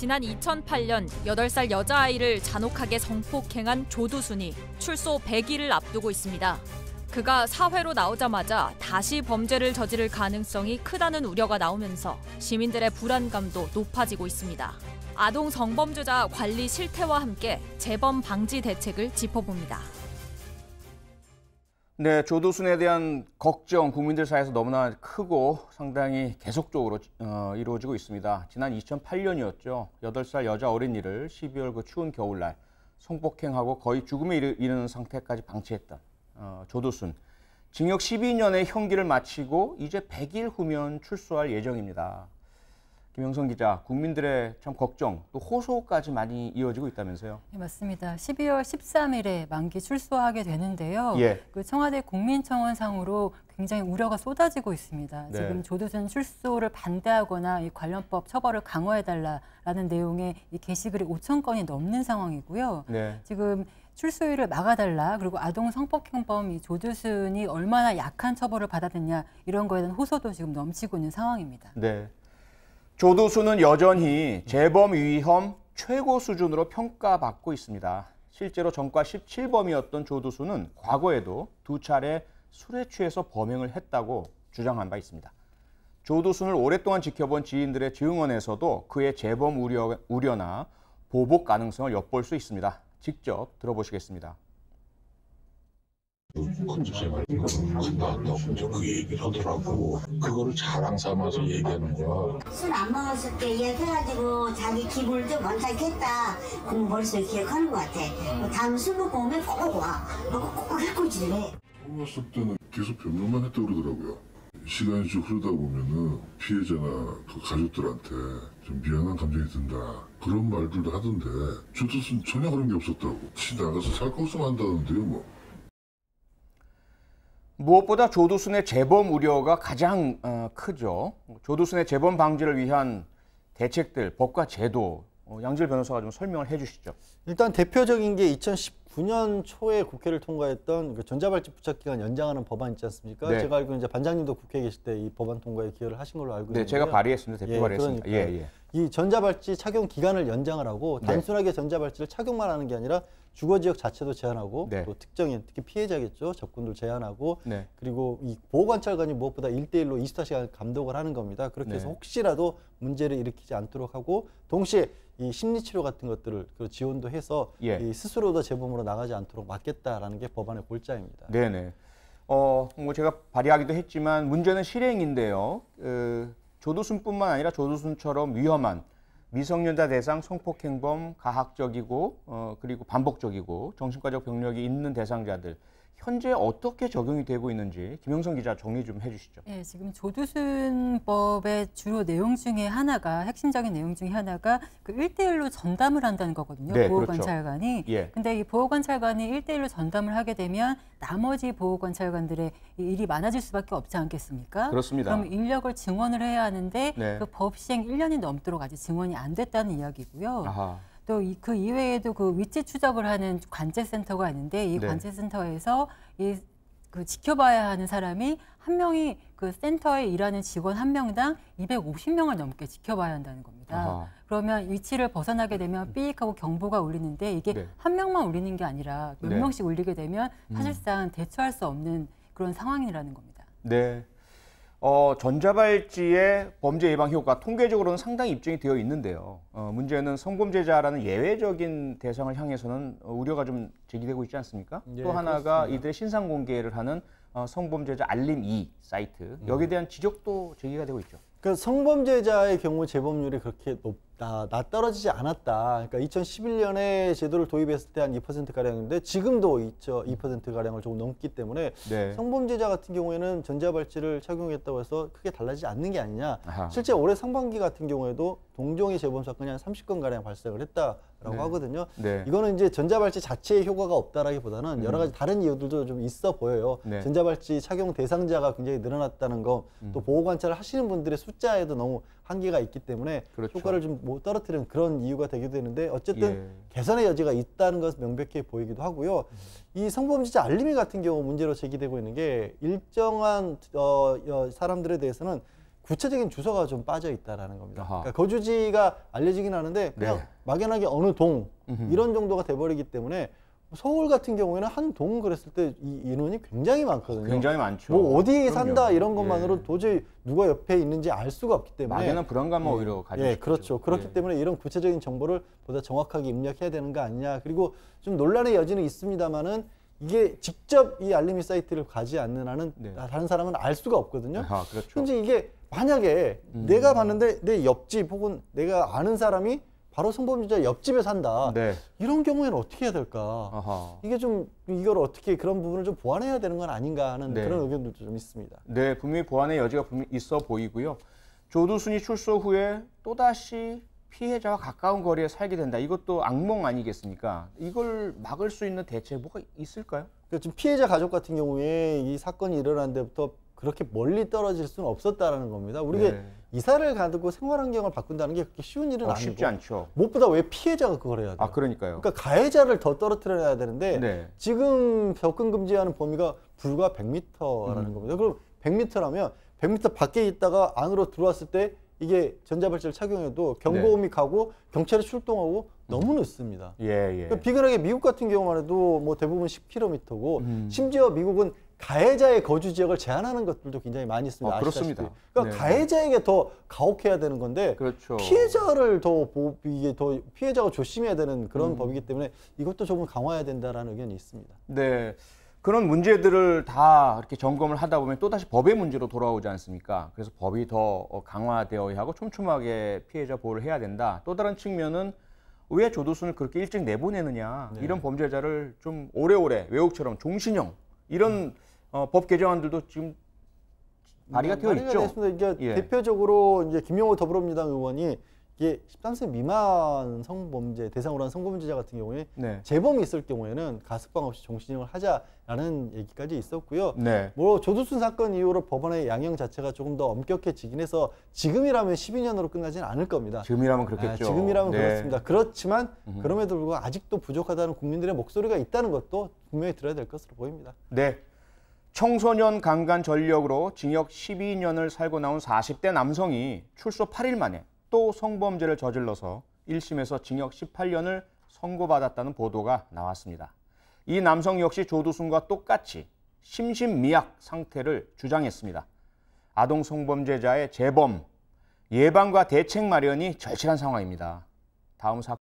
지난 2008년 8살 여자아이를 잔혹하게 성폭행한 조두순이 출소 100일을 앞두고 있습니다. 그가 사회로 나오자마자 다시 범죄를 저지를 가능성이 크다는 우려가 나오면서 시민들의 불안감도 높아지고 있습니다. 아동 성범죄자 관리 실태와 함께 재범 방지 대책을 짚어봅니다. 네, 조두순에 대한 걱정 국민들 사이에서 너무나 크고 상당히 계속적으로 이루어지고 있습니다. 지난 2008년이었죠. 8살 여자 어린이를 12월 그 추운 겨울날 성폭행하고 거의 죽음에 이르는 상태까지 방치했던 조두순. 징역 12년의 형기를 마치고 이제 100일 후면 출소할 예정입니다. 김영선 기자, 국민들의 참 걱정, 또 호소까지 많이 이어지고 있다면서요? 네, 맞습니다. 12월 13일에 만기 출소하게 되는데요. 예. 그 청와대 국민청원상으로 굉장히 우려가 쏟아지고 있습니다. 네. 지금 조두순 출소를 반대하거나 이 관련법 처벌을 강화해달라라는 내용의 이 게시글이 5천 건이 넘는 상황이고요. 네. 지금 출소율을 막아달라, 그리고 아동 성폭행범 이 조두순이 얼마나 약한 처벌을 받았느냐, 이런 거에 대한 호소도 지금 넘치고 있는 상황입니다. 네. 조두순은 여전히 재범 위험 최고 수준으로 평가받고 있습니다. 실제로 전과 17범이었던 조두순은 과거에도 2차례 술에 취해서 범행을 했다고 주장한 바 있습니다. 조두순을 오랫동안 지켜본 지인들의 증언에서도 그의 재범 우려나 보복 가능성을 엿볼 수 있습니다. 직접 들어보시겠습니다. 큰 집사님 갔다 왔다고 이제 그 얘기를 하더라고. 그거를 자랑 삼아서 얘기하는 거야. 술 안 먹었을 때 얘기해가지고 자기 기분을 좀 원착했다. 그럼 머릿속에 기억하는 것 같아. 다음 술 먹고 오면 꼭 와. 꼭 해코지를 해. 처음 왔을 때는 계속 변명만 했다고 그러더라고요. 시간이 쭉 흐르다 보면은 피해자나 그 가족들한테 좀 미안한 감정이 든다. 그런 말들도 하던데 조두순 전혀 그런 게 없었다고. 지 나가서 살 거 없으면 한다는데요 뭐. 무엇보다 조두순의 재범 우려가 가장 크죠. 조두순의 재범 방지를 위한 대책들, 법과 제도, 양질 변호사가 좀 설명을 해주시죠. 일단 대표적인 게 2019년 초에 국회를 통과했던 그 전자발찌 부착 기간 연장하는 법안 있지 않습니까? 네. 제가 알고 이제 반장님도 국회에 계실 때 이 법안 통과에 기여를 하신 걸로 알고 있는데요. 네, 제가 발의했습니다. 대표 발의했습니다. 그러니까 이 전자발찌 착용 기간을 연장을 하고 단순하게 전자발찌를 착용만 하는 게 아니라 주거 지역 자체도 제한하고 또 특정인, 특히 피해자겠죠. 접근들 제한하고 그리고 이 보호관찰관이 무엇보다 1대1로 24시간 감독을 하는 겁니다. 그렇게 해서 혹시라도 문제를 일으키지 않도록 하고 동시에 이 심리치료 같은 것들을 그 지원도 해서 이 스스로도 재범으로 나가지 않도록 막겠다라는 게 법안의 골자입니다. 네네. 뭐 제가 발의하기도 했지만 문제는 실행인데요. 조두순뿐만 아니라 조두순처럼 위험한 미성년자 대상 성폭행범, 가학적이고 그리고 반복적이고 정신과적 병력이 있는 대상자들 현재 어떻게 적용이 되고 있는지 김영선 기자 정리 좀 해주시죠. 네, 지금 조두순법의 주로 내용 중에 하나가, 핵심적인 내용 중에 하나가 그 1대1로 전담을 한다는 거거든요. 네, 보호관찰관이. 그렇죠. 근데 이 보호관찰관이 1대1로 전담을 하게 되면 나머지 보호관찰관들의 일이 많아질 수밖에 없지 않겠습니까? 그렇습니다. 그럼 인력을 증원을 해야 하는데 그 법 시행 1년이 넘도록 아직 증원이 안 됐다는 이야기고요. 아하. 또 그 이외에도 그 위치 추적을 하는 관제센터가 있는데 이 관제센터에서 그 지켜봐야 하는 사람이 한 명이 그 센터에 일하는 직원 한 명당 250명을 넘게 지켜봐야 한다는 겁니다. 아하. 그러면 위치를 벗어나게 되면 삐익 하고 경보가 울리는데 이게 한 명만 울리는 게 아니라 몇 명씩 울리게 되면 사실상 대처할 수 없는 그런 상황이라는 겁니다. 네. 전자발찌의 범죄 예방 효과 통계적으로는 상당히 입증이 되어 있는데요. 문제는 성범죄자라는 예외적인 대상을 향해서는 우려가 좀 제기되고 있지 않습니까? 또 하나가 그렇습니다. 이들의 신상 공개를 하는 성범죄자 알림 2 사이트, 여기에 대한 지적도 제기가 되고 있죠. 그 성범죄자의 경우 재범률이 그렇게 떨어지지 않았다. 그러니까 2011년에 제도를 도입했을 때 한 2%가량인데 지금도 2%가량을 조금 넘기 때문에 성범죄자 같은 경우에는 전자발찌를 착용했다고 해서 크게 달라지지 않는 게 아니냐. 실제 올해 상반기 같은 경우에도 동종의 재범 사건이 한 30건가량 발생을 했다라고 하거든요. 이거는 이제 전자발찌 자체의 효과가 없다라기보다는 여러 가지 다른 이유들도 좀 있어 보여요. 전자발찌 착용 대상자가 굉장히 늘어났다는 거, 또 보호관찰을 하시는 분들의 숫자에도 너무 한계가 있기 때문에 효과를 좀 못 떨어뜨리는 그런 이유가 되기도 되는데 어쨌든 개선의 여지가 있다는 것은 명백해 보이기도 하고요. 이 성범죄자 알림이 같은 경우 문제로 제기되고 있는 게 일정한 사람들에 대해서는 구체적인 주소가 좀 빠져 있다라는 겁니다. 그러니까 거주지가 알려지긴 하는데 그냥 막연하게 어느 동 이런 정도가 돼버리기 때문에 서울 같은 경우에는 한 동 그랬을 때 이 인원이 굉장히 많거든요. 굉장히 많죠. 뭐 어디에 산다 이런 것만으로 도저히 누가 옆에 있는지 알 수가 없기 때문에 막연한 불안감만 오히려 가지고 예, 그렇죠. 그렇기 때문에 이런 구체적인 정보를 보다 정확하게 입력해야 되는 거 아니냐. 그리고 좀 논란의 여지는 있습니다만은 이게 직접 이 알림이 사이트를 가지 않는 한은 다른 사람은 알 수가 없거든요. 그렇죠. 근데 이게 만약에 내가 봤는데 내 옆집 혹은 내가 아는 사람이 바로 성범죄자 옆집에 산다. 이런 경우에는 어떻게 해야 될까? 이게 좀 이걸 어떻게 그런 부분을 좀 보완해야 되는 건 아닌가 하는 그런 의견도 좀 있습니다. 네, 분명히 보완의 여지가 분명히 있어 보이고요. 조두순이 출소 후에 또다시 피해자와 가까운 거리에 살게 된다. 이것도 악몽 아니겠습니까? 이걸 막을 수 있는 대책 뭐가 있을까요? 그러니까 지금 피해자 가족 같은 경우에 이 사건이 일어난 데부터 그렇게 멀리 떨어질 수는 없었다라는 겁니다. 우리가 이사를 가두고 생활 환경을 바꾼다는 게 그렇게 쉬운 일은 아니고 쉽지 않죠. 무엇보다 왜 피해자가 그걸 해야 돼요? 그러니까요. 그러니까 가해자를 더 떨어뜨려야 되는데 지금 접근 금지하는 범위가 불과 100m라는 겁니다. 그럼 100m라면 100m 밖에 있다가 안으로 들어왔을 때 이게 전자발찌를 착용해도 경보음이 가고 경찰이 출동하고 너무 늦습니다. 그러니까 비근하게 미국 같은 경우만 해도 뭐 대부분 10km고 심지어 미국은 가해자의 거주 지역을 제한하는 것들도 굉장히 많이 있습니다. 그렇습니다. 그러니까 가해자에게 더 가혹해야 되는 건데 피해자를 이게 더 피해자가 조심해야 되는 그런 법이기 때문에 이것도 조금 강화해야 된다라는 의견이 있습니다. 네. 그런 문제들을 다 이렇게 점검을 하다 보면 또다시 법의 문제로 돌아오지 않습니까? 그래서 법이 더 강화되어야 하고 촘촘하게 피해자 보호를 해야 된다. 또 다른 측면은 왜 조두순을 그렇게 일찍 내보내느냐. 이런 범죄자를 좀 오래오래 외국처럼 종신형 이런 법 개정안들도 지금 발의가 되어 있죠. 그러니까 대표적으로 이제 김용호 더불어민주당 의원이 이게 13세 미만 성범죄 대상으로 한 성범죄자 같은 경우에 재범이 있을 경우에는 가석방 없이 종신형을 하자라는 얘기까지 있었고요. 뭐 조두순 사건 이후로 법원의 양형 자체가 조금 더 엄격해지긴 해서 지금이라면 12년으로 끝나지는 않을 겁니다. 지금이라면 그렇겠죠. 지금이라면 그렇습니다. 그렇지만 그럼에도 불구하고 아직도 부족하다는 국민들의 목소리가 있다는 것도 분명히 들어야 될 것으로 보입니다. 네. 청소년 강간 전력으로 징역 12년을 살고 나온 40대 남성이 출소 8일 만에 또 성범죄를 저질러서 1심에서 징역 18년을 선고받았다는 보도가 나왔습니다. 이 남성 역시 조두순과 똑같이 심신미약 상태를 주장했습니다. 아동 성범죄자의 재범, 예방과 대책 마련이 절실한 상황입니다. 다음 사건